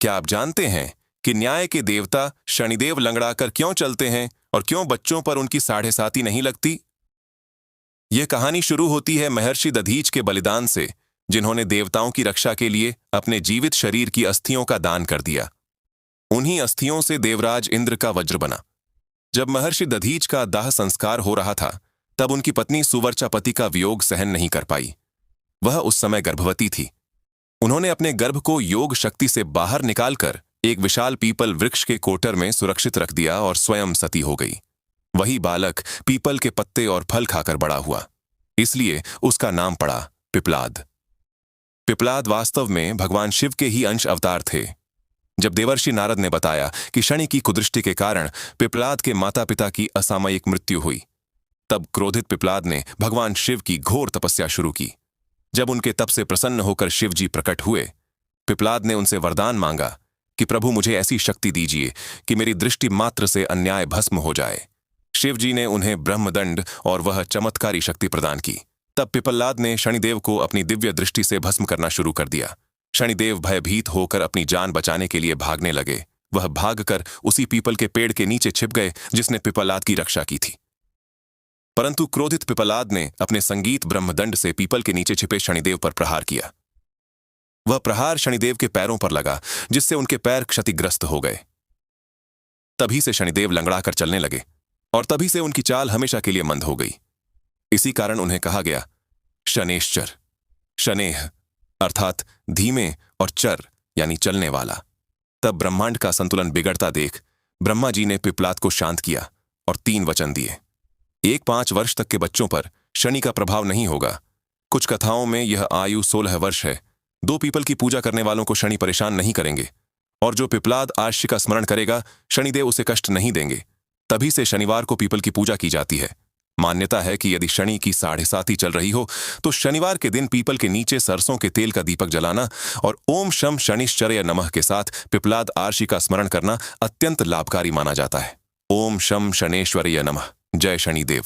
क्या आप जानते हैं कि न्याय के देवता शनिदेव लंगड़ाकर क्यों चलते हैं और क्यों बच्चों पर उनकी साढ़े साती नहीं लगती? यह कहानी शुरू होती है महर्षि दधीच के बलिदान से, जिन्होंने देवताओं की रक्षा के लिए अपने जीवित शरीर की अस्थियों का दान कर दिया। उन्हीं अस्थियों से देवराज इंद्र का वज्र बना। जब महर्षि दधीच का दाह संस्कार हो रहा था, तब उनकी पत्नी सुवर्चापति का वियोग सहन नहीं कर पाई। वह उस समय गर्भवती थी। उन्होंने अपने गर्भ को योग शक्ति से बाहर निकालकर एक विशाल पीपल वृक्ष के कोटर में सुरक्षित रख दिया और स्वयं सती हो गई। वही बालक पीपल के पत्ते और फल खाकर बड़ा हुआ, इसलिए उसका नाम पड़ा पिप्लाद। पिप्लाद वास्तव में भगवान शिव के ही अंश अवतार थे। जब देवर्षि नारद ने बताया कि शनि की कुदृष्टि के कारण पिप्लाद के माता पिता की असामयिक मृत्यु हुई, तब क्रोधित पिप्लाद ने भगवान शिव की घोर तपस्या शुरू की। जब उनके तप से प्रसन्न होकर शिव जी प्रकट हुए, पिप्लाद ने उनसे वरदान मांगा कि प्रभु मुझे ऐसी शक्ति दीजिए कि मेरी दृष्टि मात्र से अन्याय भस्म हो जाए। शिव जी ने उन्हें ब्रह्मदंड और वह चमत्कारी शक्ति प्रदान की। तब पिप्लाद ने शनिदेव को अपनी दिव्य दृष्टि से भस्म करना शुरू कर दिया। शनिदेव भयभीत होकर अपनी जान बचाने के लिए भागने लगे। वह भागकर उसी पीपल के पेड़ के नीचे छिप गए जिसने पिप्लाद की रक्षा की थी। परंतु क्रोधित पिप्लाद ने अपने संगीत ब्रह्मदंड से पीपल के नीचे छिपे शनिदेव पर प्रहार किया। वह प्रहार शनिदेव के पैरों पर लगा, जिससे उनके पैर क्षतिग्रस्त हो गए। तभी से शनिदेव लंगड़ाकर चलने लगे और तभी से उनकी चाल हमेशा के लिए मंद हो गई। इसी कारण उन्हें कहा गया शनेश्चर। शनेह अर्थात धीमे और चर यानी चलने वाला। तब ब्रह्मांड का संतुलन बिगड़ता देख ब्रह्मा जी ने पिप्लाद को शांत किया और 3 वचन दिए। 5 वर्ष तक के बच्चों पर शनि का प्रभाव नहीं होगा। कुछ कथाओं में यह आयु 16 वर्ष है। 2 पीपल की पूजा करने वालों को शनि परेशान नहीं करेंगे, और जो पिप्लाद आश्य का स्मरण करेगा शनिदेव उसे कष्ट नहीं देंगे। तभी से शनिवार को पीपल की पूजा की जाती है। मान्यता है कि यदि शनि की साढ़े साती चल रही हो तो शनिवार के दिन पीपल के नीचे सरसों के तेल का दीपक जलाना और ओम शम शनिश्चर्य नमः के साथ पिप्लाद आर्षि का स्मरण करना अत्यंत लाभकारी माना जाता है। ओम शम शनेश्वर्य नमः। जय शनिदेव।